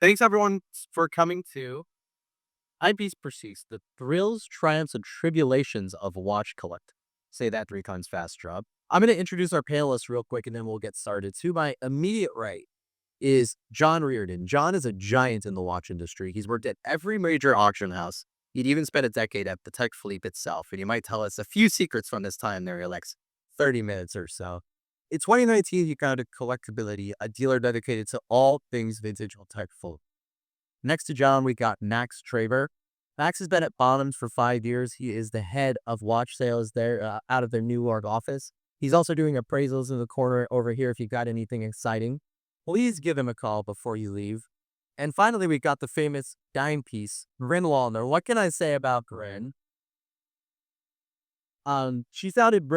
Thanks everyone for coming to Timepiece Pursuits, the thrills, triumphs, and tribulations of watch collect. Say that 3 times fast, Rob. I'm going to introduce our panelists real quick and then we'll get started. To my immediate right is John Reardon. John is a giant in the watch industry. He's worked at every major auction house. He'd even spent a decade at Patek Philippe itself, and he might tell us a few secrets from this time there in like 30 minutes or so. In 2019, he founded Collectability, a dealer dedicated to all things vintage Patek Philippe. Next to John, we got Max Traber. Max has been at Bonhams for 5 years. He is the head of watch sales there out of their New York office. He's also doing appraisals in the corner over here if you've got anything exciting. Please give him a call before you leave. And finally, we got the famous Timepiece, Brynn Wallner. What can I say about Brynn? She founded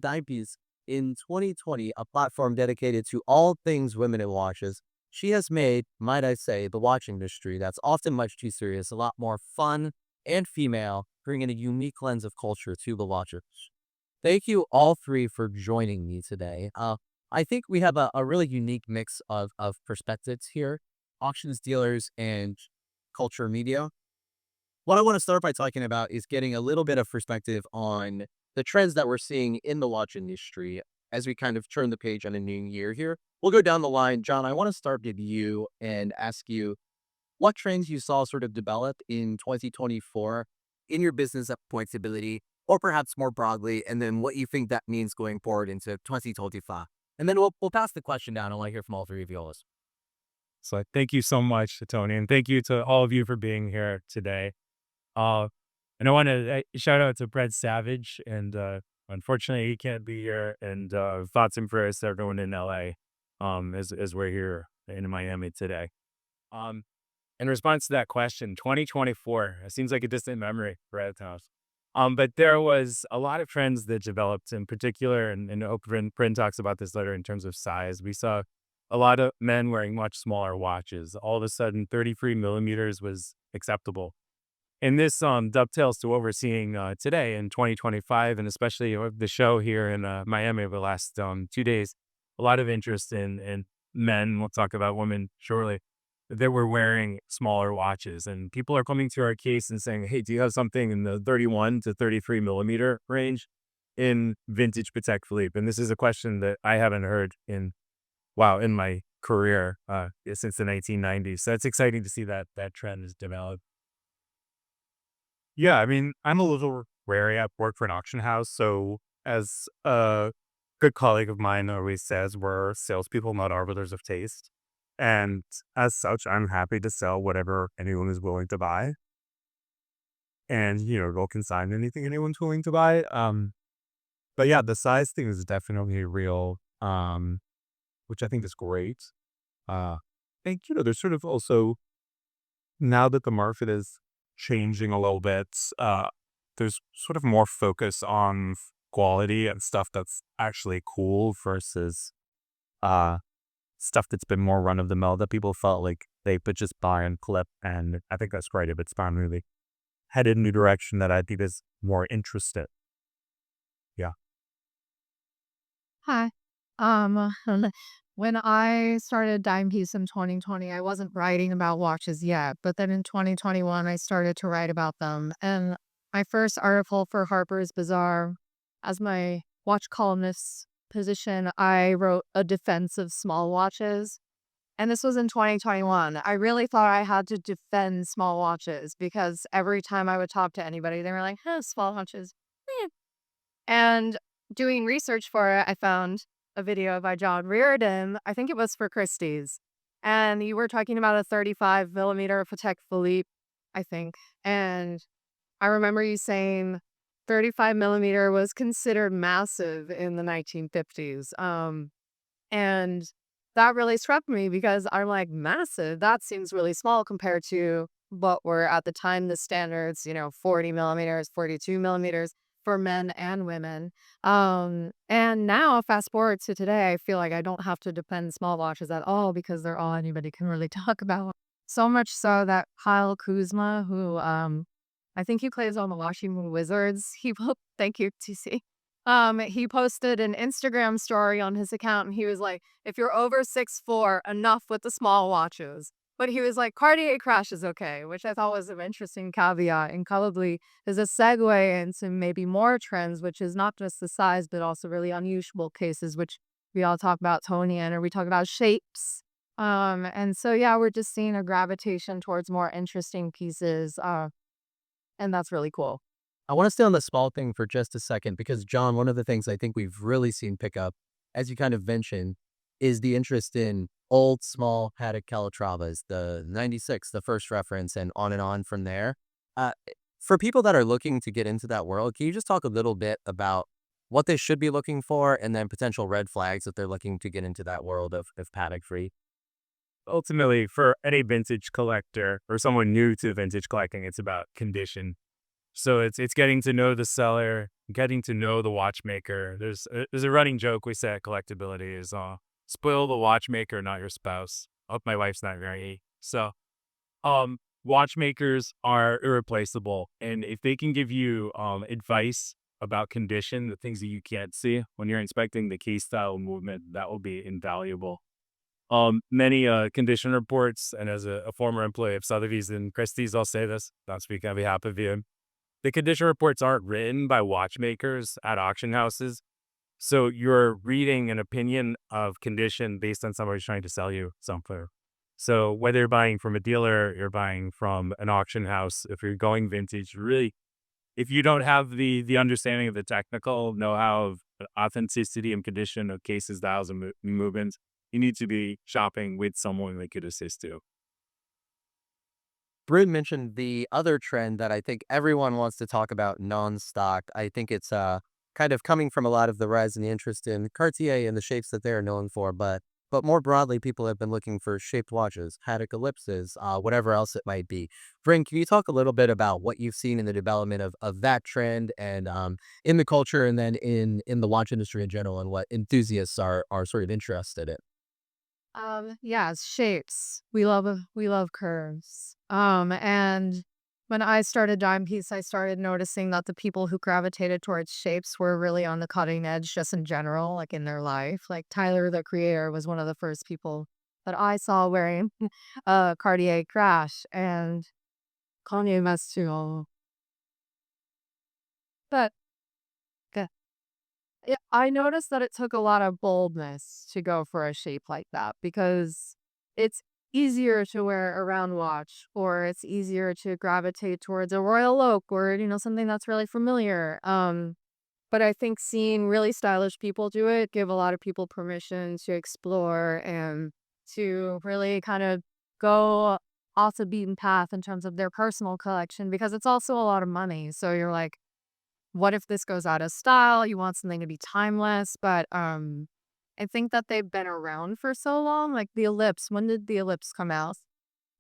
Timepiece in 2020, a platform dedicated to all things women in watches. She has made, might I say, the watch industry that's often much too serious, a lot more fun and female, bringing a unique lens of culture to the watchers. Thank you all three for joining me today. I think we have a really unique mix of perspectives here, auctions dealers and culture media. What I want to start by talking about is getting a little bit of perspective on the trends that we're seeing in the watch industry as we kind of turn the page on a new year here. We'll go down the line. John, I want to start with you and ask you what trends you saw sort of develop in 2024 in your business at Pointability, or perhaps more broadly, and then what you think that means going forward into 2025. And then we'll pass the question down. I want to hear from all three of you. So thank you so much, Tony, and thank you to all of you for being here today. Uh, and I want to shout out to Brett Savage, and unfortunately he can't be here. And thoughts and prayers to everyone in LA, as we're here in Miami today. Um, in response to that question, 2024, it seems like a distant memory for Ed House. But there was a lot of trends that developed in particular, and Brynn talks about this later in terms of size. We saw a lot of men wearing much smaller watches. All of a sudden, 33 millimeters was acceptable. And this dovetails to what we're seeing today in 2025, and especially the show here in Miami over the last 2 days. A lot of interest in men. We'll talk about women shortly that were wearing smaller watches, and people are coming to our case and saying, "Hey, do you have something in the 31 to 33 millimeter range in vintage Patek Philippe?" And this is a question that I haven't heard in my career since the 1990s. So it's exciting to see that trend has developed. Yeah, I mean, I'm a little wary. I work for an auction house, so as a good colleague of mine always says, we're salespeople, not arbiters of taste. And as such, I'm happy to sell whatever anyone is willing to buy. And, they'll consign anything anyone's willing to buy. But yeah, the size thing is definitely real, which I think is great. And, there's sort of also, now that the market is changing a little bit, there's sort of more focus on quality and stuff that's actually cool versus stuff that's been more run of the mill that people felt like they could just buy and clip. And I think that's great if it's finally headed in a direction that I think is more interested. Yeah. Hi. When I started Timepiece in 2020, I wasn't writing about watches yet, but then in 2021, I started to write about them. And my first article for Harper's Bazaar, as my watch columnist position, I wrote a defense of small watches. And this was in 2021. I really thought I had to defend small watches because every time I would talk to anybody, they were like, huh, small watches. Eh." And doing research for it, I found a video by John Reardon. I think it was for Christie's. And you were talking about a 35 millimeter Patek Philippe, I think. And I remember you saying 35 millimeter was considered massive in the 1950s. And that really struck me because I'm like, massive, that seems really small compared to what were at the time the standards, 40 millimeters, 42 millimeters for men and women. And now fast forward to today, I feel like I don't have to defend small watches at all because they're all anybody can really talk about. So much so that Kyle Kuzma, who I think he plays on the Washington Wizards, he will thank you, TC. He posted an Instagram story on his account and he was like, if you're over 6'4", enough with the small watches. But he was like, Cartier crash is okay, which I thought was an interesting caveat and probably is a segue into maybe more trends, which is not just the size, but also really unusual cases, which we all talk about Tony and or we talk about shapes. And so yeah, we're just seeing a gravitation towards more interesting pieces. And that's really cool. I want to stay on the small thing for just a second because, John, one of the things I think we've really seen pick up, as you kind of mentioned, is the interest in old, small Patek Calatravas, the 96, the first reference, and on from there. Uh, for people that are looking to get into that world, can you just talk a little bit about what they should be looking for and then potential red flags if they're looking to get into that world of Patek Free? Ultimately, for any vintage collector or someone new to vintage collecting, it's about condition. So it's getting to know the seller, getting to know the watchmaker. There's a running joke we say at Collectability is spoil the watchmaker, not your spouse. I hope my wife's not very. So watchmakers are irreplaceable, and if they can give you advice about condition, the things that you can't see when you're inspecting the case style movement, that will be invaluable. Many condition reports, and as a former employee of Sotheby's and Christie's, I'll say this, not speaking on behalf of you. The condition reports aren't written by watchmakers at auction houses. So you're reading an opinion of condition based on somebody who's trying to sell you something. So whether you're buying from a dealer, you're buying from an auction house, if you're going vintage, really, if you don't have the understanding of the technical know-how of authenticity and condition of cases, dials, and movements, you need to be shopping with someone that could assist you. Brynn mentioned the other trend that I think everyone wants to talk about nonstop. I think it's kind of coming from a lot of the rise in the interest in Cartier and the shapes that they're known for, but more broadly, people have been looking for shaped watches, Patek ellipses, whatever else it might be. Brynn, can you talk a little bit about what you've seen in the development of that trend and in the culture and then in the watch industry in general and what enthusiasts are sort of interested in? Yes, shapes. We love curves. And when I started Dime Piece, I started noticing that the people who gravitated towards shapes were really on the cutting edge just in general, like in their life. Like Tyler, the creator, was one of the first people that I saw wearing a Cartier crash and Kanye West too. But yeah, I noticed that it took a lot of boldness to go for a shape like that because it's easier to wear a round watch or it's easier to gravitate towards a royal oak or something that's really familiar. But I think seeing really stylish people do it give a lot of people permission to explore and to really kind of go off the beaten path in terms of their personal collection because it's also a lot of money. So you're like, what if this goes out of style? You want something to be timeless, but I think that they've been around for so long. Like the Ellipse, when did the Ellipse come out?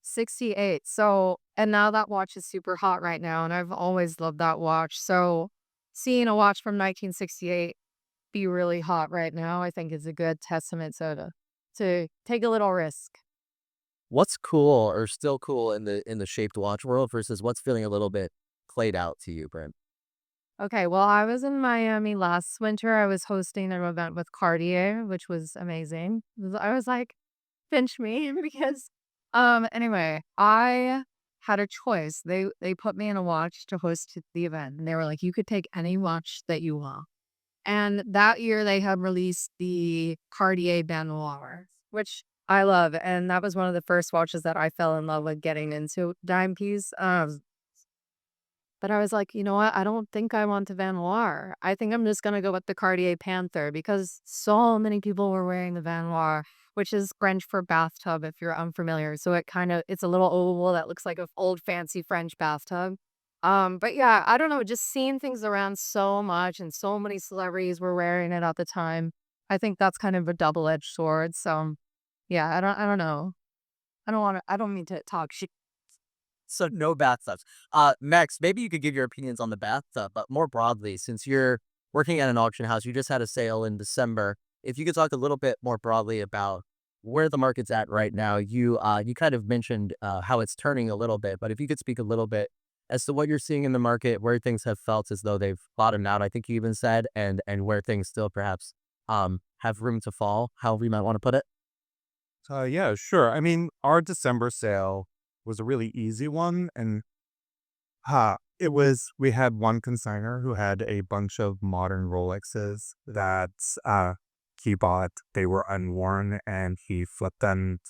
68. So, and now that watch is super hot right now, and I've always loved that watch. So, seeing a watch from 1968 be really hot right now, I think is a good testament to take a little risk. What's cool or still cool in the shaped watch world versus what's feeling a little bit played out to you, Brent? Okay, well, I was in Miami last winter. I was hosting an event with Cartier, which was amazing. I was like, pinch me because anyway, I had a choice. They put me in a watch to host the event and they were like, you could take any watch that you want. And that year they had released the Cartier Bonhams, which I love. And that was one of the first watches that I fell in love with getting into dime piece. But I was like, you know what? I don't think I want the Van Noir. I think I'm just gonna go with the Cartier Panther because so many people were wearing the Van Noir, which is French for bathtub if you're unfamiliar. So it's a little oval that looks like an old fancy French bathtub. But yeah, I don't know, just seeing things around so much and so many celebrities were wearing it at the time. I think that's kind of a double-edged sword. So yeah, I don't know. I don't mean to talk shit. So no bathtubs. Max, maybe you could give your opinions on the bathtub, but more broadly, since you're working at an auction house, you just had a sale in December. If you could talk a little bit more broadly about where the market's at right now, you kind of mentioned how it's turning a little bit, but if you could speak a little bit as to what you're seeing in the market, where things have felt as though they've bottomed out, I think you even said, and where things still perhaps have room to fall, however you might want to put it. Yeah, sure. I mean, our December sale was a really easy one, and we had one consigner who had a bunch of modern Rolexes that he bought. They were unworn, and he flipped them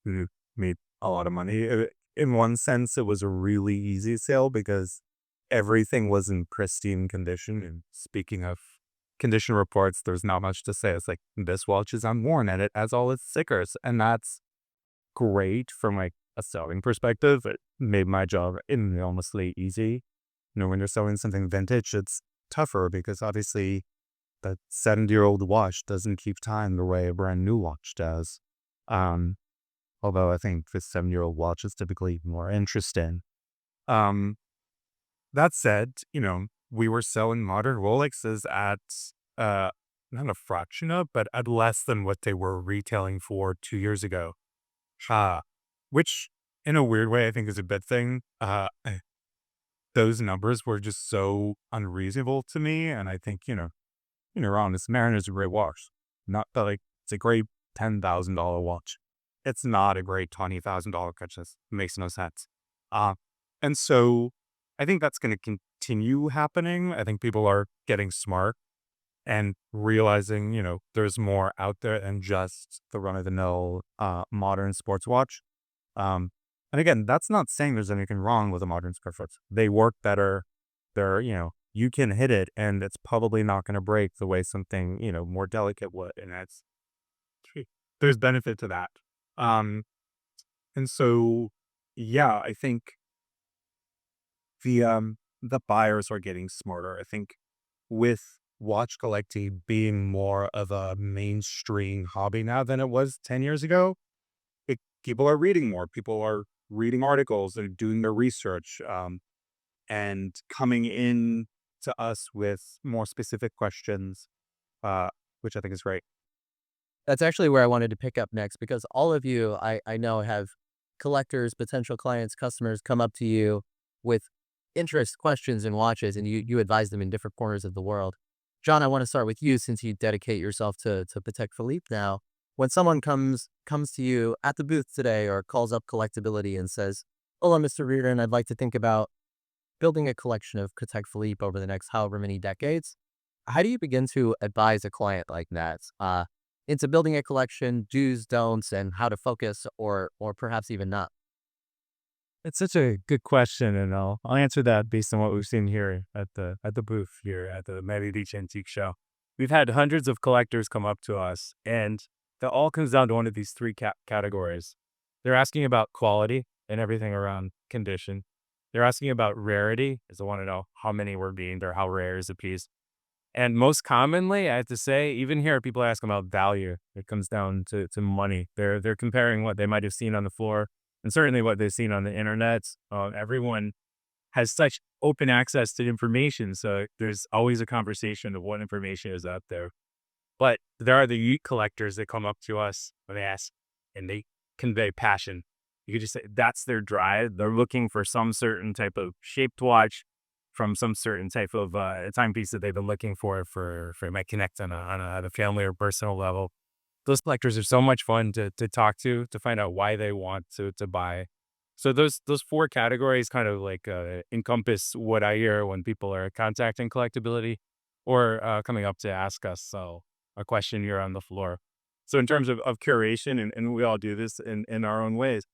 to made a lot of money. In one sense, it was a really easy sale because everything was in pristine condition. And speaking of condition reports, there's not much to say. It's like this watch is unworn and it has all its stickers, and that's great from like a selling perspective. It made my job enormously easy. When you're selling something vintage, it's tougher because obviously the 70-year-old watch doesn't keep time the way a brand new watch does. Um, Although I think the 7-year-old watch is typically more interesting. Um, that said, we were selling modern Rolexes at not a fraction of, but at less than what they were retailing for 2 years ago. Uh, which in a weird way I think is a good thing. Those numbers were just so unreasonable to me, and I think, honest, Mariner's a great watch. Not that like it's a great $10,000 watch. It's not a great $20,000 purchase. Makes no sense. Uh, and so I think that's going to continue happening. I think people are getting smart and realizing, there's more out there than just the run-of-the-mill modern sports watch. Um, and again, that's not saying there's anything wrong with a modern sports watch. They work better. They're, you can hit it, and it's probably not going to break the way something, more delicate would. And there's benefit to that. Um, and so, yeah, I think the buyers are getting smarter. I think with watch collecting being more of a mainstream hobby now than it was 10 years ago, people are reading more. People are reading articles and doing their research, and coming in to us with more specific questions, uh, which I think is great. That's actually where I wanted to pick up next because all of you, I know, have collectors, potential clients, customers come up to you with interest, questions, in watches, and you advise them in different corners of the world. John, I want to start with you since you dedicate yourself to Patek Philippe now. When someone comes to you at the booth today or calls up Collectability and says, "Hello, Mr. Reardon, I'd like to think about building a collection of Patek Philippe over the next however many decades," how do you begin to advise a client like that into building a collection, do's, don'ts, and how to focus or perhaps even not? It's such a good question, and I'll answer that based on what we've seen here at the booth here at the Medici Antique Show. We've had hundreds of collectors come up to us, and that all comes down to one of these three categories. They're asking about quality and everything around condition. They're asking about rarity, as they want to know how many were being or how rare is a piece. And most commonly, I have to say, even here, people ask about value. It comes down to money. They're comparing what they might have seen on the floor and certainly what they've seen on the internet. Everyone has such open access to information, so there's always a conversation of what information is out there. But there are the elite collectors that come up to us when they ask, and they convey passion. You could just say that's their drive. They're looking for some certain type of shaped watch from some certain type of timepiece that they've been looking for it might connect on a family or personal level. Those collectors are so much fun to talk to find out why they want to buy. So those four categories kind of like encompass what I hear when people are contacting Collectability or coming up to ask us a question here on the floor. So in terms of curation, and we all do this in our own ways,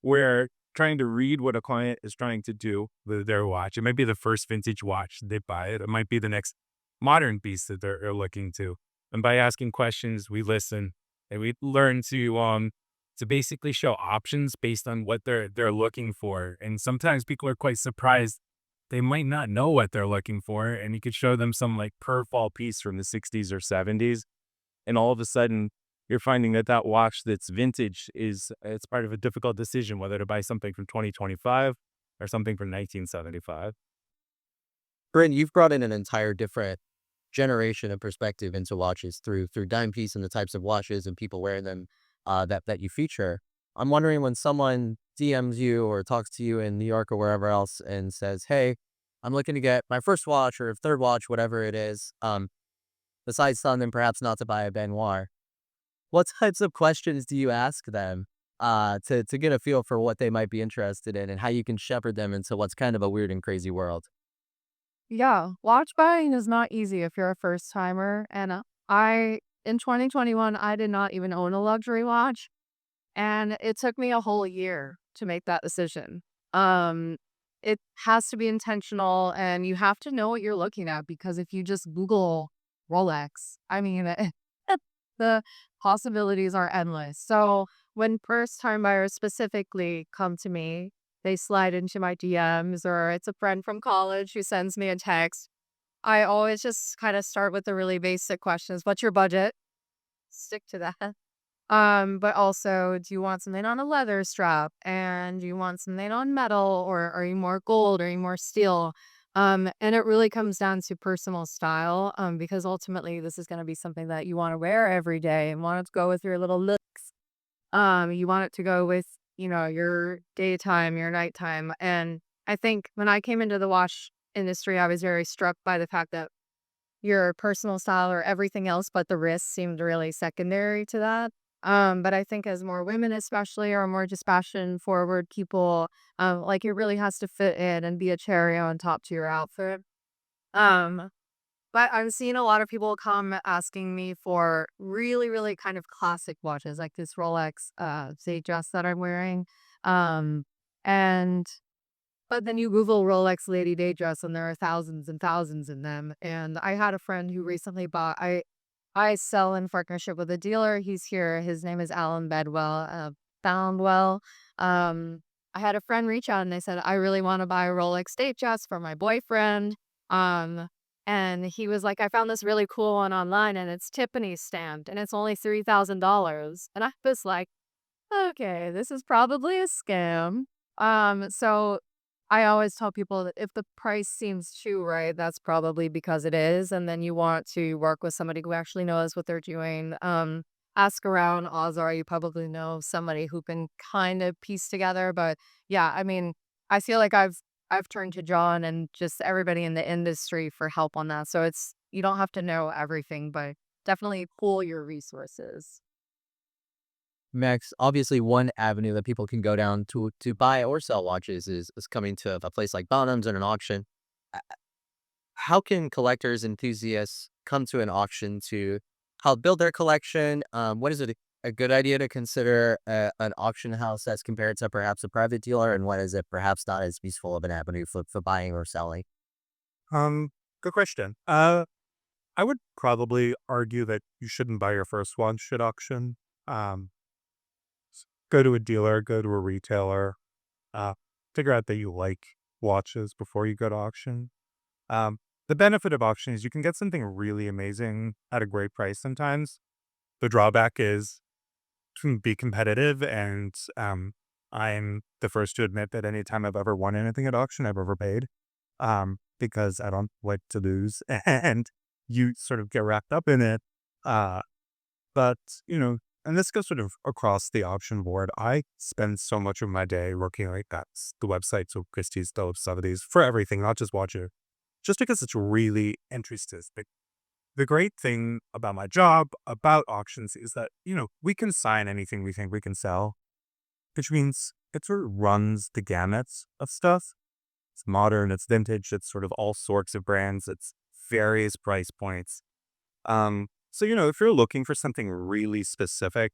we're trying to read what a client is trying to do with their watch. It might be the first vintage watch they buy. It might be the next modern piece that they're looking to. And by asking questions, we listen and we learn to basically show options based on what they're looking for. And sometimes people are quite surprised. They might not know what they're looking for, and you could show them some like per fall piece from the 60s or 70s, and all of a sudden you're finding that watch that's vintage it's part of a difficult decision whether to buy something from 2025 or something from 1975. Brynn, you've brought in an entire different generation of perspective into watches through Timepiece and the types of watches and people wearing them that you feature. I'm wondering when someone DMs you or talks to you in New York or wherever else and says, "Hey, I'm looking to get my first watch or third watch, whatever it is, besides telling them perhaps not to buy a Benoit, what types of questions do you ask them to get a feel for what they might be interested in and how you can shepherd them into what's kind of a weird and crazy world?" Yeah, watch buying is not easy if you're a first timer. And in 2021, I did not even own a luxury watch. And it took me a whole year to make that decision. Um, it has to be intentional and you have to know what you're looking at because if you just Google Rolex, I mean, the possibilities are endless. So when first time buyers specifically come to me, they slide into my DMs or it's a friend from college who sends me a text. I always just kind of start with the really basic questions. What's your budget? Stick to that. But also, do you want something on a leather strap? And do you want something on metal? Or are you more gold? Are you more steel? And it really comes down to personal style, because ultimately this is going to be something that you want to wear every day and want it to go with your little looks. You want it to go with, your daytime, your nighttime. And I think when I came into the watch industry, I was very struck by the fact that your personal style or everything else but the wrist seemed really secondary to that. But I think as more women especially are more just fashion forward people, like it really has to fit in and be a cherry on top to your outfit. Um, but I'm seeing a lot of people come asking me for really, really kind of classic watches, like this Rolex say dress that I'm wearing. Um, and but then you Google Rolex Lady Day dress and there are thousands and thousands in them. And I had a friend who recently bought I sell in partnership with a dealer. He's here. His name is Alan Bedwell, Foundwell. I had a friend reach out and they said, I really want to buy a Rolex date dress for my boyfriend. Um, and he was like, I found this really cool one online and it's Tiffany stamped and it's only $3,000. And I was like, okay, this is probably a scam. So I always tell people that if the price seems too right, that's probably because it is. And then you want to work with somebody who actually knows what they're doing. Ask around, odds are you probably know somebody who can kind of piece together. But yeah, I mean, I feel like I've turned to John and just everybody in the industry for help on that. So it's you don't have to know everything, but definitely pool your resources. Max, obviously one avenue that people can go down to buy or sell watches is coming to a place like Bonhams and an auction. Uh, How can collectors, enthusiasts come to an auction to help build their collection? When is it a good idea to consider an auction house as compared to perhaps a private dealer, and when is it perhaps not as useful of an avenue for buying or selling? Good question. I would probably argue that you shouldn't buy your first watch at auction. Um, Go to a dealer, go to a retailer, uh, figure out that you like watches before you go to auction. Um, the benefit of auction is you can get something really amazing at a great price sometimes. The drawback is to be competitive, and I'm the first to admit that anytime I've ever won anything at auction, I've overpaid, because I don't like to lose, and you sort of get wrapped up in it. Uh, but and this goes sort of across the option board. I spend so much of my day working like that's the website, so Christie's, Phillips, Sotheby's, for everything, not just watches, just because it's really interesting. The great thing about my job, about auctions, is that, we can sign anything we think we can sell, which means it sort of runs the gamut of stuff. It's modern, it's vintage, it's sort of all sorts of brands, it's various price points. So, if you're looking for something really specific,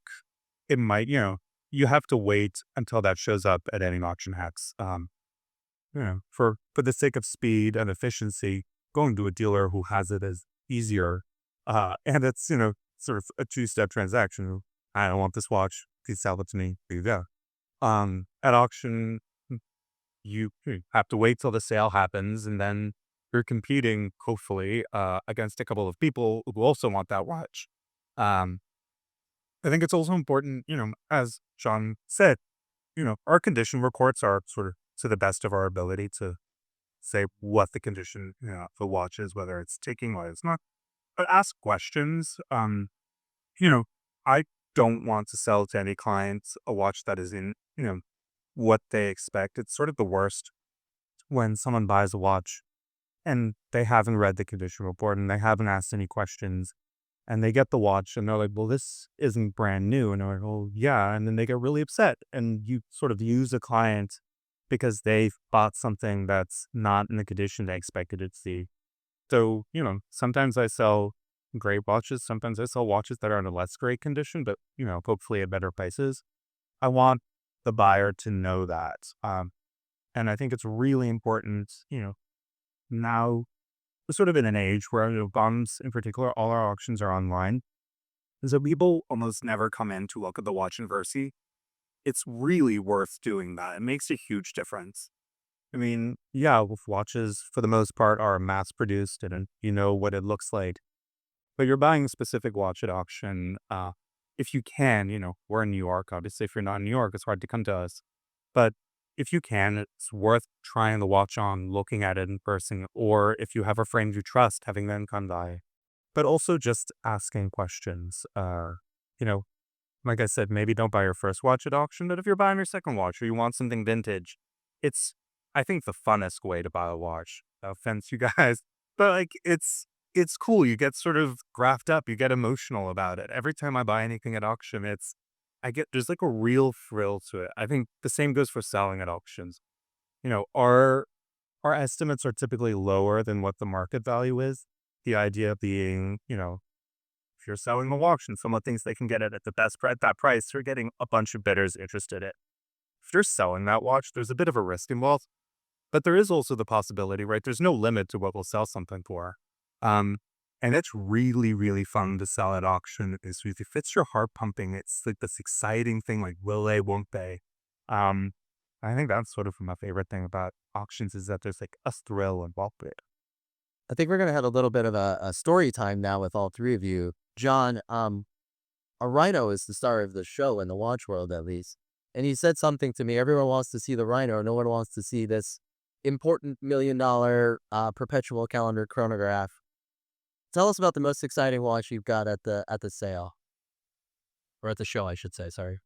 it might, you have to wait until that shows up at any auction house. For the sake of speed and efficiency, going to a dealer who has it is easier. And it's, sort of a two-step transaction. I don't want this watch. Please sell it to me. Here you go. At auction, you have to wait till the sale happens, and then you're competing, hopefully, against a couple of people who also want that watch. Um, I think it's also important, as John said, our condition reports are sort of to the best of our ability to say what the condition, of the watch is, whether it's ticking, whether it's not. But ask questions. You know, I don't want to sell to any clients a watch that is in, what they expect. It's sort of the worst when someone buys a watch and they haven't read the condition report and they haven't asked any questions and they get the watch and they're like, well, this isn't brand new. And they're like, oh, yeah. And then they get really upset. And you sort of use a client because they've bought something that's not in the condition they expected it to see. So, sometimes I sell great watches. Sometimes I sell watches that are in a less great condition, but, hopefully at better prices. I want the buyer to know that. And I think it's really important, now we're sort of in an age where, Bonhams in particular, all our auctions are online. And so people almost never come in to look at the watch in Versi. It's really worth doing that. It makes a huge difference. I mean, yeah, watches for the most part are mass produced and you know what it looks like. But you're buying a specific watch at auction. If you can, we're in New York. Obviously, if you're not in New York, it's hard to come to us. But if you can, it's worth trying the watch on, looking at it in person, or if you have a friend you trust, having them come by. But also just asking questions. You know, like I said, maybe don't buy your first watch at auction, but if you're buying your second watch or you want something vintage, it's, I think, the funnest way to buy a watch. No offense, you guys, but like it's cool. You get sort of graphed up. You get emotional about it. Every time I buy anything at auction, there's like a real thrill to it. I think the same goes for selling at auctions. Our estimates are typically lower than what the market value is. The idea being, if you're selling a auction, someone thinks they can get it at the best price, that price, you're getting a bunch of bidders interested in it. If you're selling that watch, there's a bit of a risk involved, but there is also the possibility, right? There's no limit to what we'll sell something for. Um, and it's really, really fun to sell at auction. If it fits your heart pumping, it's like this exciting thing, like will they, won't they? Um, I think that's sort of my favorite thing about auctions is that there's like a thrill involved with it. I think we're gonna have a little bit of a story time now with all three of you. John, a rhino is the star of the show in the watch world, at least. And he said something to me. Everyone wants to see the rhino. No one wants to see this important $1 million perpetual calendar chronograph. Tell us about the most exciting watch you've got at the sale or at the show, I should say. Sorry.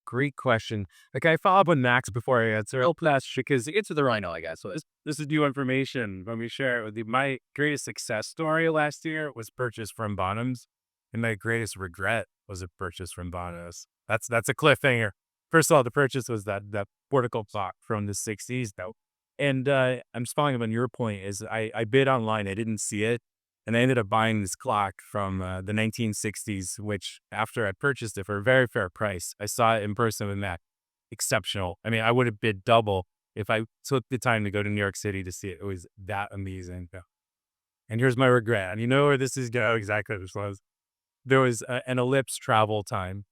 Great question. Like I follow up on Max before I answer. I'll pass because answer the rhino, I guess. So this is new information. Let me share it with you. My greatest success story last year was purchased from Bonhams, and my greatest regret was a purchase from Bonhams. That's a cliffhanger. First of all, the purchase was that portico clock from the '60s, though. And I'm just following up on your point. Is I bid online, I didn't see it, and I ended up buying this clock from the 1960s, which after I purchased it for a very fair price, I saw it in person with Mac. Exceptional. I mean, I would have bid double if I took the time to go to New York City to see it. It was that amazing. Yeah. And here's my regret. And you know where this is going exactly. This was there was an ellipse travel time.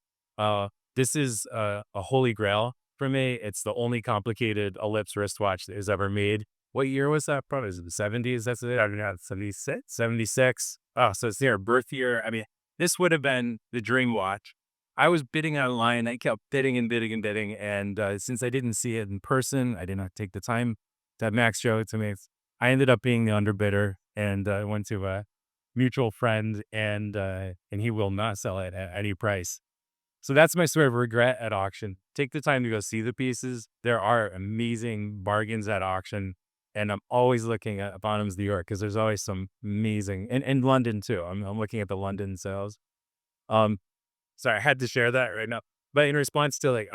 This is a holy grail for me. It's the only complicated ellipse wristwatch that was ever made. What year was that? Probably is it the 70s? That's it. I don't know, 76, 76. Oh, so it's their birth year. I mean, this would have been the dream watch. I was bidding online. I kept bidding and bidding and bidding. And since I didn't see it in person, I did not take the time to have Max show it to me. I ended up being the underbidder and went to a mutual friend and he will not sell it at any price. So that's my sort of regret at auction. Take the time to go see the pieces. There are amazing bargains at auction. And I'm always looking at Bonhams, New York, because there's always some amazing, and London too. I'm looking at the London sales. Um, sorry, I had to share that right now. But in response to like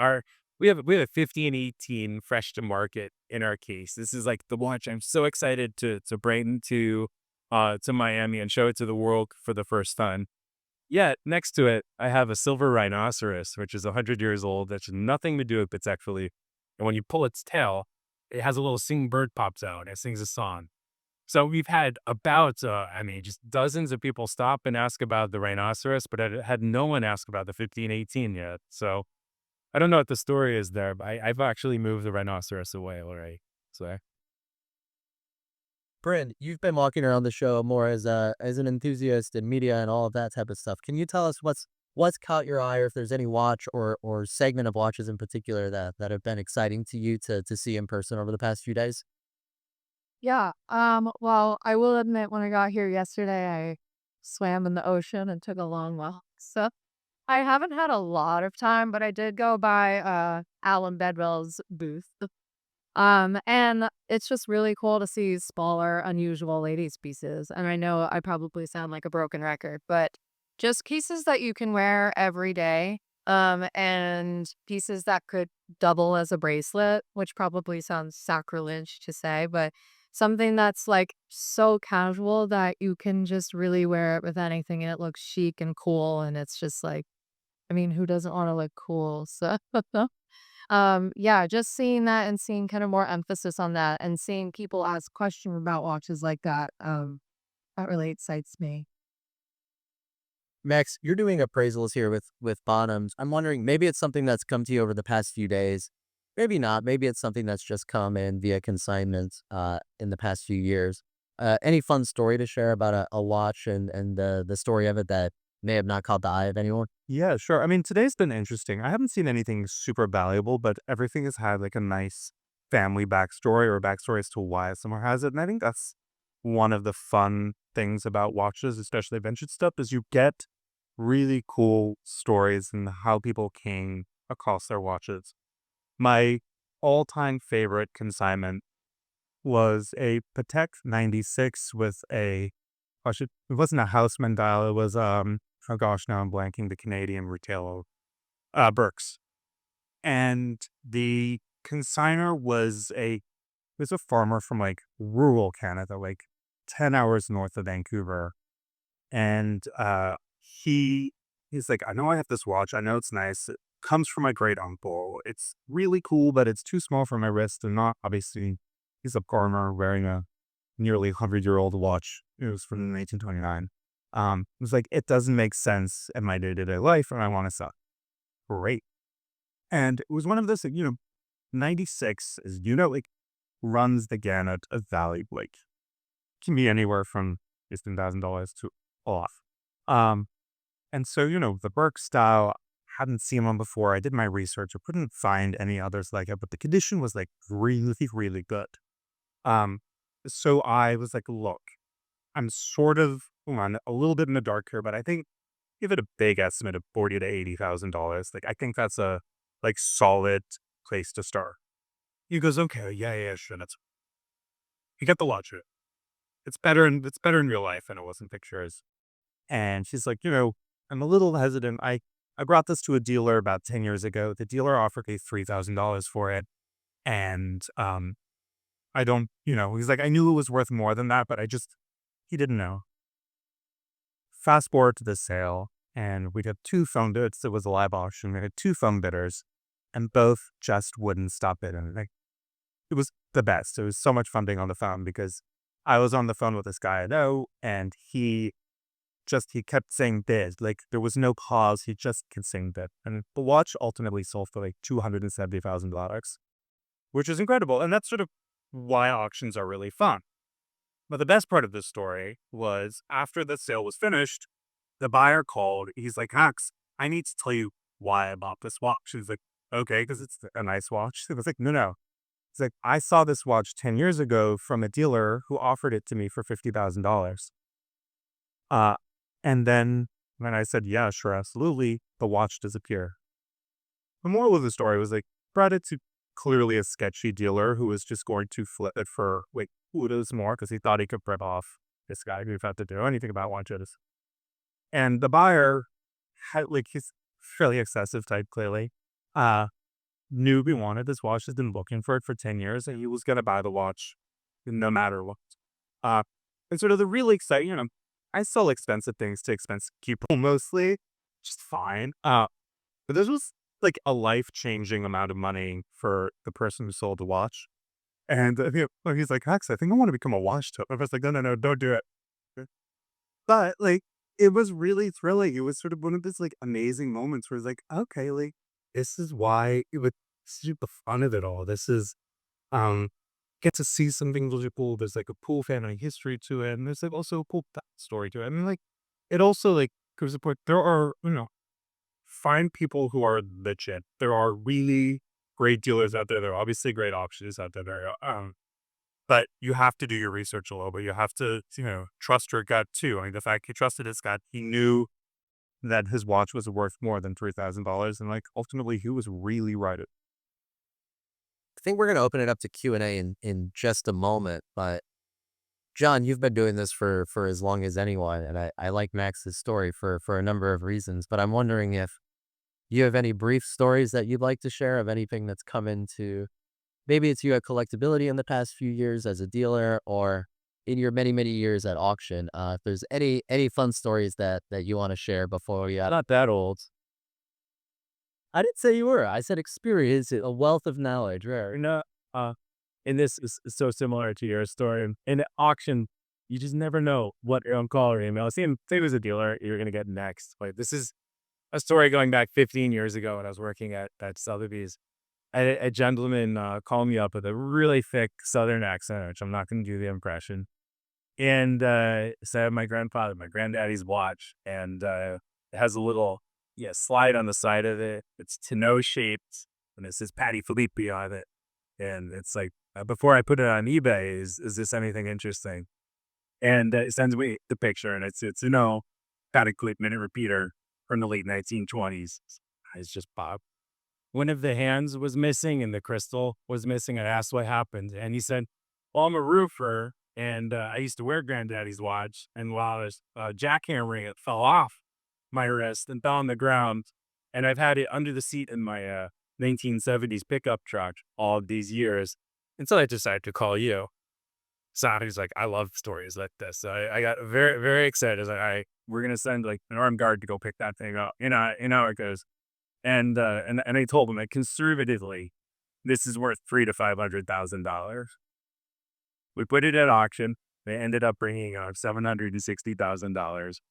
we have a 50 and 18 fresh to market in our case. This is like the watch I'm so excited to bring to Miami and show it to the world for the first time. Yet next to it, I have a silver rhinoceros, which is 100 years old. That's nothing to do with Patek Philippe. And when you pull its tail, it has a little sing bird pops out and it sings a song. So we've had about, just dozens of people stop and ask about the rhinoceros, but I had no one ask about the 1518 yet. So I don't know what the story is there, but I've actually moved the rhinoceros away already. So Brynn, you've been walking around the show more as an enthusiast in media and all of that type of stuff. Can you tell us what's caught your eye, or if there's any watch or segment of watches in particular that have been exciting to you to see in person over the past few days? Yeah. Well, I will admit when I got here yesterday, I swam in the ocean and took a long walk. So I haven't had a lot of time, but I did go by Alan Bedwell's booth. And it's just really cool to see smaller, unusual ladies pieces. And I know I probably sound like a broken record, but just pieces that you can wear every day. And pieces that could double as a bracelet, which probably sounds sacrilege to say, but something that's like so casual that you can just really wear it with anything and it looks chic and cool. And it's just like, I mean, who doesn't want to look cool? So yeah, just seeing that and seeing kind of more emphasis on that and seeing people ask questions about watches like that, that really excites me. Max, you're doing appraisals here with Bonhams. I'm wondering, maybe it's something that's come to you over the past few days. Maybe not. Maybe it's something that's just come in via consignment in the past few years. Any fun story to share about a watch and the story of it that may have not caught the eye of anyone? Yeah, sure. I mean, today's been interesting. I haven't seen anything super valuable, but everything has had like a nice family backstory or backstory as to why someone has it. And I think that's one of the fun things about watches, especially vintage stuff, is you get really cool stories and how people came across their watches. My all-time favorite consignment was a Patek 96 with a, it wasn't a Houseman dial. It was, oh gosh, now I'm blanking, the Canadian retailer, Burks. And the consigner was a farmer from like rural Canada, like 10 hours north of Vancouver. And he's like, I know I have this watch. I know it's nice. It comes from my great uncle. It's really cool, but it's too small for my wrist. And not obviously, he's a farmer wearing a nearly 100-year-old watch. It was from 1929. It was like, it doesn't make sense in my day-to-day life, and I want to sell it. Great. And it was one of those, 96, as you know, like runs the gamut of value. Like, can be anywhere from $15,000 to off. Um, and so, the Burke style, hadn't seen one before. I did my research. I couldn't find any others like it, but the condition was like really, really good. Um, so I was like, look, I'm sort of on a little bit in the dark here, but I think give it a big estimate of $40,000 to $80,000. Like I think that's a like solid place to start. He goes, okay, yeah, yeah, sure. That's you get the logic. It's better in real life than it was in pictures. And she's like, I'm a little hesitant. I brought this to a dealer about 10 years ago. The dealer offered me $3,000 for it. And I don't, he's like, I knew it was worth more than that, but he didn't know. Fast forward to the sale, and we had two phone bids. It was a live auction. We had two phone bidders, and both just wouldn't stop bidding. Like, it was the best. It was so much fun being on the phone because I was on the phone with this guy I know, and he kept saying bid. Like, there was no pause. He just kept saying bid. And the watch ultimately sold for like $270,000, which is incredible. And that's sort of why auctions are really fun. But the best part of this story was after the sale was finished, the buyer called. He's like, Max, I need to tell you why I bought this watch. He's like, okay, because it's a nice watch. He was like, no, no. He's like, I saw this watch 10 years ago from a dealer who offered it to me for $50,000. Uh, and then when I said, yeah, sure, absolutely, the watch disappeared. The moral of the story was like, brought it to clearly a sketchy dealer who was just going to flip it for like kudos more because he thought he could rip off this guy who had to do anything about watches. And the buyer had like he's fairly excessive type clearly. Uh Knew he wanted this watch, has been looking for it for 10 years, and he was gonna buy the watch no matter what. Uh and sort of the really exciting, I sell expensive things to expensive people mostly, just fine. But this was like a life-changing amount of money for the person who sold the watch. And he's like, Hex, I think I want to become a watch tip. I was like, no, no, no, don't do it. But like, it was really thrilling. It was sort of one of those like amazing moments where it's like, okay, like this is why it would the fun of it all. This is get to see something really cool. There's like a cool family history to it, and there's like also a cool story to it. I mean, like it also like goes to the point there are find people who are legit. There are really great dealers out there. There are obviously great auctions out there. But you have to do your research a little bit. You have to, trust your gut too. I mean, the fact he trusted his gut, he knew that his watch was worth more than $3,000, and like ultimately he was really right. I think we're going to open it up to Q&A in just a moment, but John, you've been doing this for as long as anyone, and I like Max's story for a number of reasons, but I'm wondering if you have any brief stories that you'd like to share of anything that's come into maybe it's you at Collectability in the past few years as a dealer or in your many, many years at auction. If there's any fun stories that you want to share before we not that old. I didn't say you were. I said experience, a wealth of knowledge. Rare. No, uh, and this is so similar to your story. In an auction, you just never know what on call or email. Same as a dealer, you're gonna get next. Like this is a story going back 15 years ago when I was working at Sotheby's. A gentleman called me up with a really thick Southern accent, which I'm not going to do the impression, and said my granddaddy's watch, and it has a little slide on the side of it. It's tonneau shaped, and it says Patek Philippe on it. And it's like, before I put it on eBay, is this anything interesting? And it sends me the picture, and it's Patek Philippe minute repeater from the late 1920s. It's just Bob. One of the hands was missing and the crystal was missing. I asked what happened, and he said, "Well, I'm a roofer, and I used to wear Granddaddy's watch, and while I was jackhammering, it fell off my wrist and fell on the ground, and I've had it under the seat in my 1970s pickup truck all of these years, and so I decided to call you." So he's like, "I love stories like this." So I got very, very excited. I was like, we're gonna send like an armed guard to go pick that thing up. You know how it goes. And I told him that conservatively, this is worth $300,000 to $500,000. We put it at auction. They ended up bringing $760,000,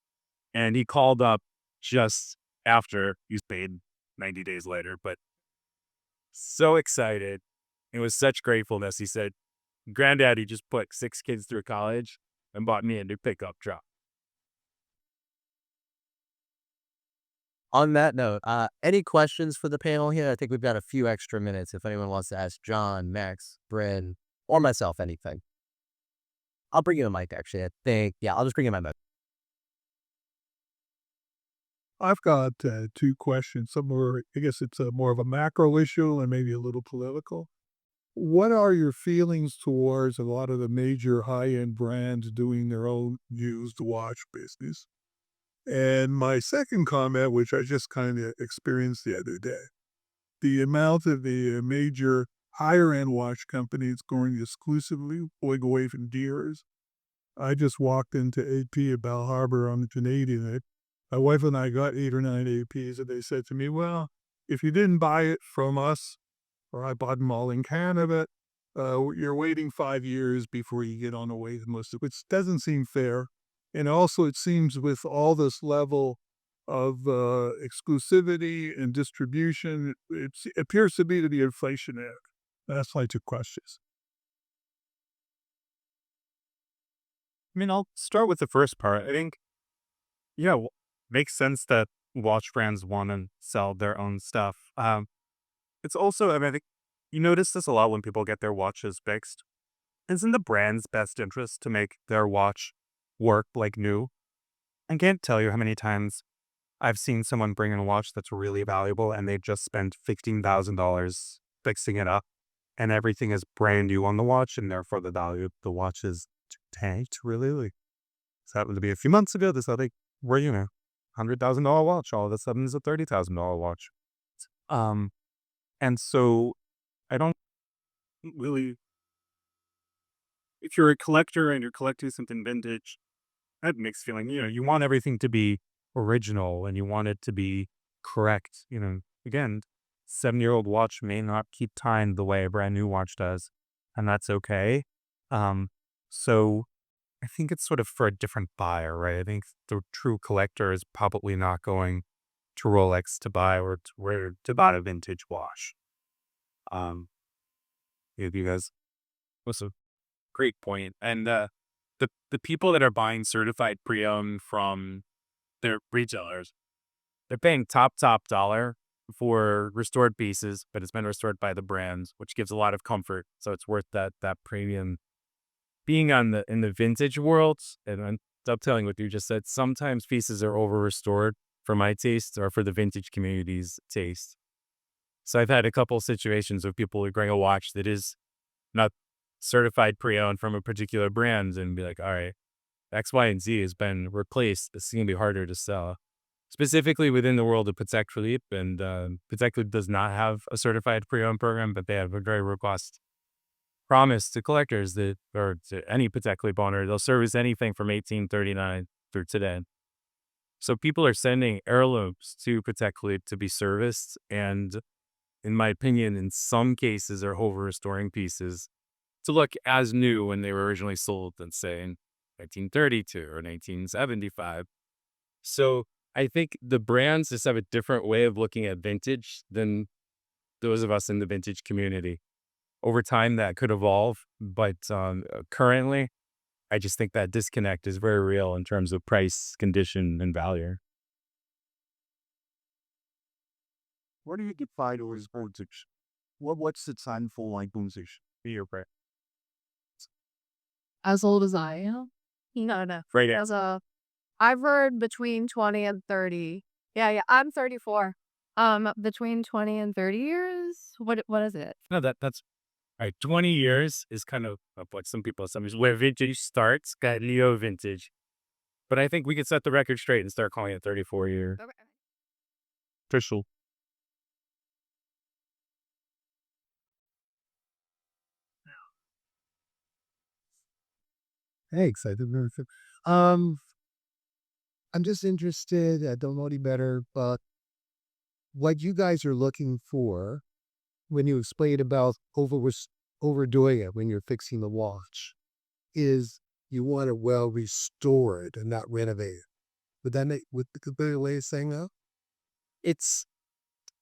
and he called up just after he's paid 90 days later. But so excited, it was such gratefulness. He said, "Granddaddy just put 6 kids through college and bought me a new pickup truck." On that note, any questions for the panel here? I think we've got a few extra minutes if anyone wants to ask John, Max, Brynn, or myself anything. I'll bring you a mic, actually. Yeah, I'll just bring you my mic. I've got two questions. Some are, I guess it's more of a macro issue and maybe a little political. What are your feelings towards a lot of the major high-end brands doing their own used watch business? And my second comment, which I just kind of experienced the other day, the amount of the major higher-end watch companies going exclusively away from dealers. I just walked into AP at Bal Harbour on the Canadian. My wife and I got 8 or 9 APs, and they said to me, "Well, if you didn't buy it from us, or I bought them all in Canada, you're waiting 5 years before you get on the waiting list," which doesn't seem fair. And also, it seems with all this level of exclusivity and distribution, it appears to be inflationary. That's my two questions. I mean, I'll start with the first part. I think, yeah, makes sense that watch brands want to sell their own stuff. It's also, I mean, I think you notice this a lot when people get their watches fixed. It's in the brand's best interest to make their watch work like new. I can't tell you how many times I've seen someone bring in a watch that's really valuable and they just spent $15,000 fixing it up, and everything is brand new on the watch, and therefore the value of the watch is tanked, really. Like, this happened to be a few months ago. This other, where, $100,000 watch all of a sudden is a $30,000 watch. And so I don't really, if you're a collector and you're collecting something vintage, I have a mixed feeling. You want everything to be original and you want it to be correct. Again, 7-year-old watch may not keep time the way a brand new watch does, and that's okay. So I think it's sort of for a different buyer, right? I think the true collector is probably not going to Rolex to buy or to buy a vintage watch. You guys, Was a great point. And the people that are buying certified pre-owned from their retailers, they're paying top dollar for restored pieces, but it's been restored by the brands, which gives a lot of comfort. So it's worth that premium. Being in the vintage world, and I'm dovetailing what you just said, sometimes pieces are over restored for my taste or for the vintage community's taste. So I've had a couple situations of people who bring a watch that is not certified pre-owned from a particular brand and be like, all right, X, Y, and Z has been replaced. It's going to be harder to sell. Specifically within the world of Patek Philippe, and Patek Philippe does not have a certified pre-owned program, but they have a very robust promise to collectors that, or to any Patek Philippe owner, they'll service anything from 1839 through today. So people are sending heirlooms to Patek Philippe to be serviced, and in my opinion, in some cases are over restoring pieces to look as new when they were originally sold than say in 1932 or 1975. So I think the brands just have a different way of looking at vintage than those of us in the vintage community. Over time, that could evolve, but currently, I just think that disconnect is very real in terms of price, condition, and value. Where do you define as vintage? What's the time for like vintage? Your price. As old as I am? No. Right. I've heard between 20 and 30. Yeah, I'm 34. Between 20 and 30 years? What is it? No, that's all right. 20 years is kind of what some people assume where vintage starts, got neo vintage. But I think we could set the record straight and start calling it 34 year. Okay. Official. Hey, excited. Um, I'm just interested. I don't know any better, but what you guys are looking for when you explain about overdoing it when you're fixing the watch is you want it well restored and not renovated. Would that make with the better way of saying that? It's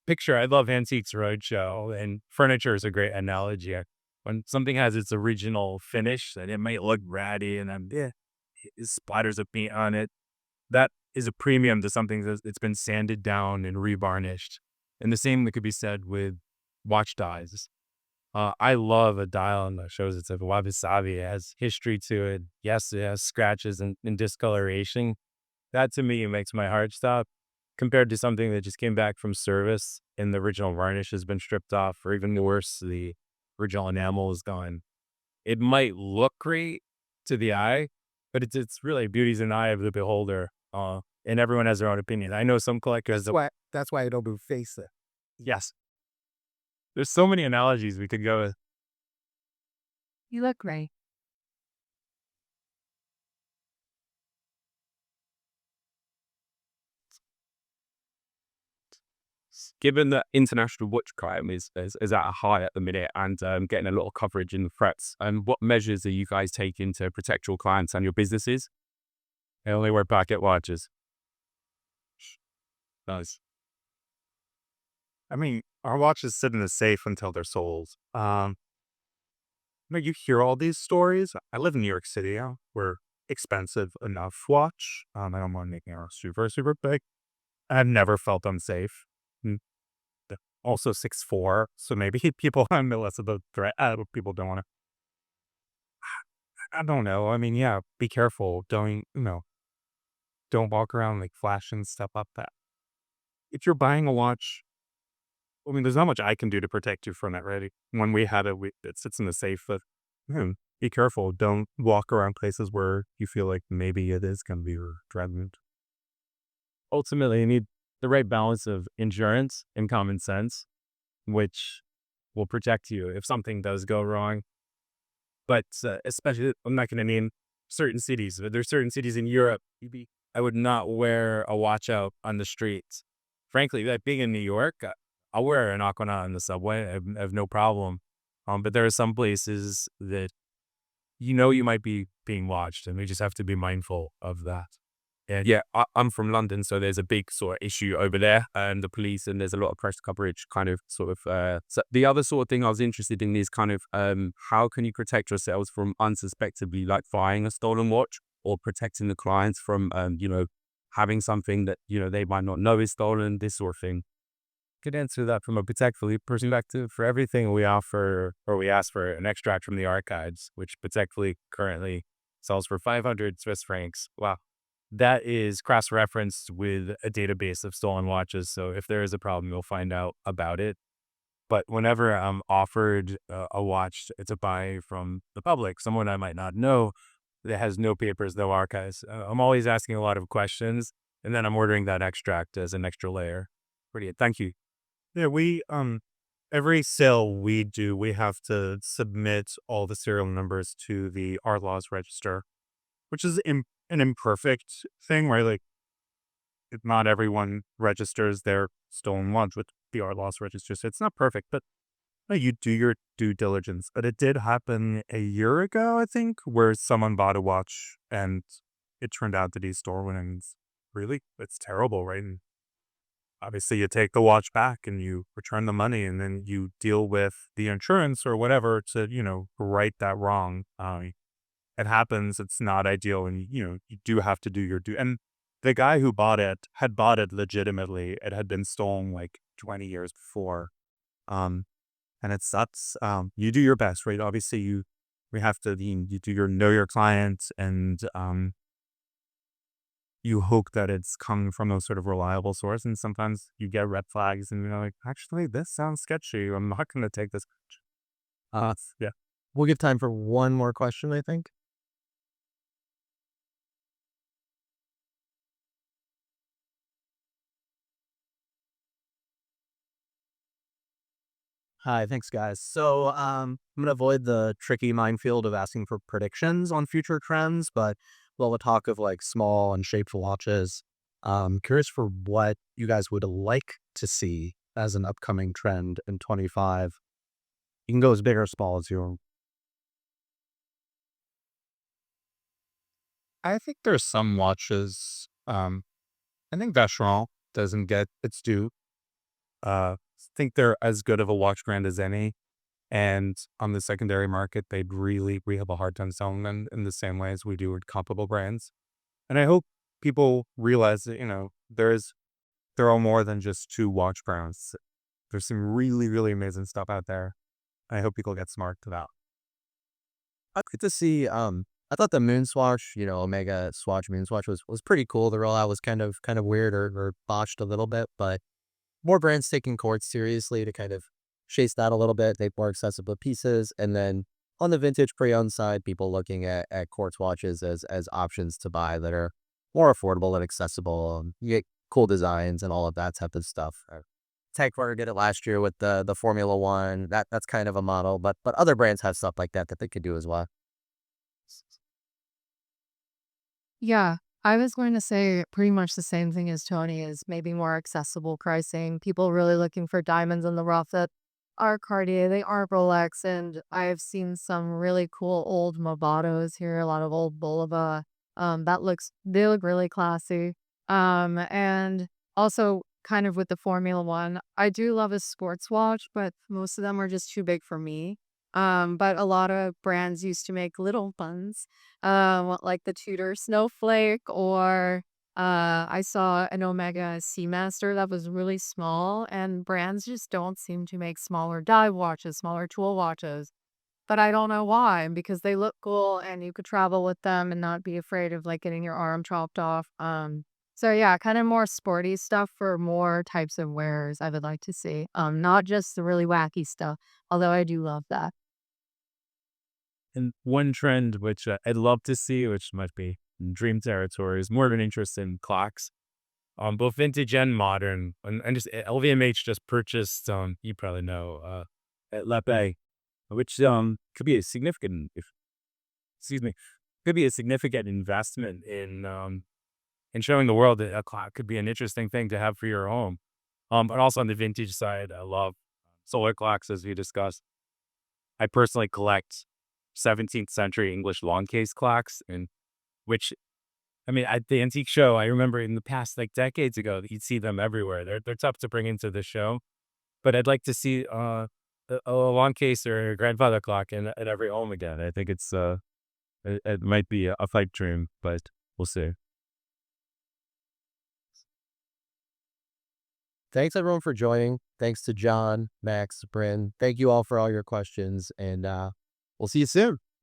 picture. I love Antiques Roadshow, and furniture is a great analogy. When something has its original finish, and it might look ratty, and splatters of paint on it, that is a premium to something that's been sanded down and revarnished. And the same that could be said with watch dials. I love a dial that shows it's a wabi-sabi. It has history to it. Yes, it has scratches and discoloration. That to me makes my heart stop compared to something that just came back from service and the original varnish has been stripped off, or even worse, the original enamel is gone. It might look great to the eye, but it's really beauty's in the eye of the beholder. And everyone has their own opinion. I know some collectors. That's why I don't do face it. Yes. There's so many analogies we could go with. You look great. Given that international watch crime is at a high at the minute and getting a lot of coverage in the press, what measures are you guys taking to protect your clients and your businesses? I only wear pocket watches. Nice. I mean, our watches sit in the safe until they're sold. You hear all these stories. I live in New York City. We're expensive enough watch. I don't want making our super big. I've never felt unsafe. Also 6'4", so maybe people on the less of the threat. People don't want to. I don't know. I mean, yeah, be careful. Don't walk around like flashing stuff up. That if you're buying a watch, I mean, there's not much I can do to protect you from that. Really, when we had it, it sits in the safe. But be careful. Don't walk around places where you feel like maybe it is going to be threatened. Ultimately, you need the right balance of insurance and common sense, which will protect you if something does go wrong. But especially, I'm not going to name certain cities, but there's certain cities in Europe. I would not wear a watch out on the streets. Frankly, like being in New York, I'll wear an Aquanaut on the subway. I have no problem. But there are some places that you might be being watched, and we just have to be mindful of that. And yeah, I'm from London, so there's a big sort of issue over there, and the police, and there's a lot of press coverage, kind of sort of. So the other sort of thing I was interested in is kind of how can you protect yourselves from unsuspectably like buying a stolen watch, or protecting the clients from having something that they might not know is stolen, this sort of thing. Could answer that from a Patek Philippe perspective. For everything we offer, or we ask for an extract from the archives, which Patek Philippe currently sells for 500 Swiss francs. Wow. that is cross-referenced with a database of stolen watches. So if there is a problem, you'll find out about it. But whenever I'm offered a watch to buy from the public, someone I might not know that has no papers, no archives, I'm always asking a lot of questions, and then I'm ordering that extract as an extra layer. Brilliant. Thank you. Yeah, we every sale we do, we have to submit all the serial numbers to the art laws register, which is an imperfect thing, right? Like, not everyone registers their stolen watch with the art laws register, so it's not perfect, but you do your due diligence. But it did happen a year ago, I think, where someone bought a watch and it turned out to be stolen, and really, it's terrible, right? And obviously, you take the watch back and you return the money, and then you deal with the insurance or whatever to, right that wrong. It happens. It's not ideal, and you do have to do your due. And the guy who bought it had bought it legitimately. It had been stolen like 20 years before. Um, and it sucks. You do your best, right? Obviously, we have to. You do your know your client, and you hope that it's coming from a sort of reliable source. And sometimes you get red flags, and you're like, actually, this sounds sketchy. I'm not going to take this. Yeah. We'll give time for one more question, I think. Hi, thanks, guys. So, I'm gonna avoid the tricky minefield of asking for predictions on future trends, but we'll talk of like small and shaped watches. Curious for what you guys would like to see as an upcoming trend in 25. You can go as big or small as you. I think there's some watches. I think Vacheron doesn't get its due. Think they're as good of a watch brand as any. And on the secondary market, we have a hard time selling them in the same way as we do with comparable brands. And I hope people realize that, there are more than just two watch brands. There's some really, really amazing stuff out there. I hope people get smart to that. I'd like to see, I thought the Moon Swatch, Omega Swatch Moon Swatch was pretty cool. The rollout was kind of weird or botched a little bit, but more brands taking quartz seriously to kind of chase that a little bit, make more accessible pieces. And then on the vintage pre-owned side, people looking at quartz watches as options to buy that are more affordable and accessible. You get cool designs and all of that type of stuff. Tech Runner did it last year with the Formula One. That's kind of a model, but other brands have stuff like that they could do as well. Yeah, I was going to say pretty much the same thing as Tony is maybe more accessible pricing. People really looking for diamonds in the rough that are Cartier, they aren't Rolex, and I've seen some really cool old Movados here, a lot of old Bulova. They look really classy. And also kind of with the Formula One, I do love a sports watch, but most of them are just too big for me. But a lot of brands used to make little ones, like the Tudor Snowflake, or I saw an Omega Seamaster that was really small, and brands just don't seem to make smaller dive watches, smaller tool watches. But I don't know why, because they look cool and you could travel with them and not be afraid of like getting your arm chopped off. So yeah, kind of more sporty stuff for more types of wearers I would like to see. Not just the really wacky stuff, although I do love that. And one trend which I'd love to see, which might be dream territory, is more of an interest in clocks, both vintage and modern. And just LVMH just purchased, you probably know, at Lepe, which could be a significant, excuse me, could be a significant investment in showing the world that a clock could be an interesting thing to have for your home. But also on the vintage side, I love solar clocks, as we discussed. I personally collect 17th century English long case clocks, and which, I mean, at the antique show, I remember in the past, like decades ago, you'd see them everywhere. They're tough to bring into the show, but I'd like to see a long case or a grandfather clock in every home again. I think it might be a pipe dream, but we'll see. Thanks everyone for joining. Thanks to John, Max, Bryn. Thank you all for all your questions, and we'll see you soon.